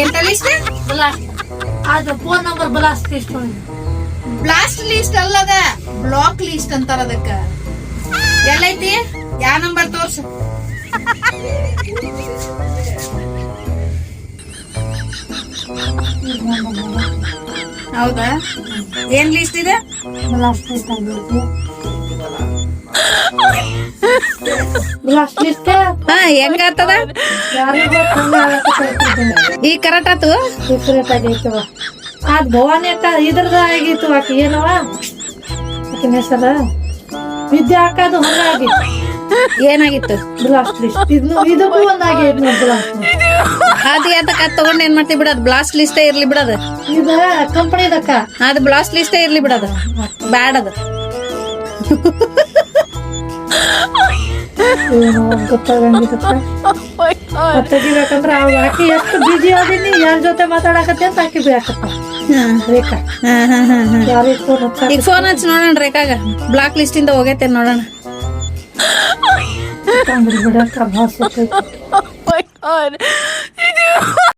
ಎಂತ ಲಿಸ್ಟ್? ಅದು phone number blast list blast list ಅಲ್ಲದ, ಬ್ಲಾಕ್ ಲಿಸ್ಟ್ ಅಂತಾರ ಅದಕ್ಕ. ಎಲ್ಲೈತಿ? ಯಾವ ನಂಬರ್ ತೋರ್ಸು. ಹೌದಾ? ಏನ್ ಲಿಸ್ಟ್ ಇದೆ? ಬ್ಲಾಸ್ಟ್ ಲಿಸ್ಟ್ ಬ್ಲಾಸ್ಟ್ ಲಿಸ್ಟ್ ಹೆಂಗ ಆಗ್ತದ? ಈ ಕರೆಕ್ಟ್ ಆತು. ಸೀಕ್ರೆಟ್ ಆಗೈತವ. ಅದ್ ಭವಾನಿ ಅಕ್ಕ ಇದ್ರದ ಆಗಿತ್ತು. ಆಕಿ ಏನವ ಆಕಿನ ಹೆಸರ ವಿದ್ಯಾ ಹಾಕದು ಹಂಗಾಗಿತ್ತು. ಏನಾಗಿತ್ತು? ಬ್ಲಾಸ್ಟ್ ಲಿಸ್ಟ್ ಇದಕ್ಕೂ ಒಂದಾಗೈತಿ ನೋಡಿ ಬ್ಲಾಸ್ಟ್ ಲಿಸ್ಟ್. ಅದು ಯಾತಕ್ಕ ತಗೊಂಡ್ ಏನ್ ಮಾಡ್ತಿ ಬಿಡೋದು? ಬ್ಲಾಸ್ಟ್ ಲಿಸ್ಟೇ ಇರ್ಲಿ ಬಿಡೋದು. ಇದು ಕಂಪನಿದಕ್ಕ ಅದು ಬ್ಲಾಸ್ಟ್ ಲಿಸ್ಟೇ ಇರ್ಲಿ ಬಿಡೋದು. ಬ್ಯಾಡ್ ಅದು. ಏನೋ ಗೊತ್ತಾಗಂಗಿದಕ್ಕ. ತೆಗಿಬೇಕಂದ್ರ ಆಕಿ ಎಷ್ಟು ಬಿಜಿ ಅದೀನಿ, ಯಾರ ಜೊತೆ ಮಾತಾಡಕತ್ತೆ ಅಂತ ಆಕಿ ಬೇಕಪ್ಪ ರೇಖಾ. ಯಾರಿಗೆ ಫೋನ್ ಈಗ ಫೋನ್ ಹಚ್ಚಿ ನೋಡೋಣ ರೇಖಾಗ. ಬ್ಲಾಕ್ ಲಿಸ್ಟ್ ಇಂದ ಹೋಗೈತೆ ನೋಡೋಣ. ಬಿಡಕ್ಕ ಭಾಷೆ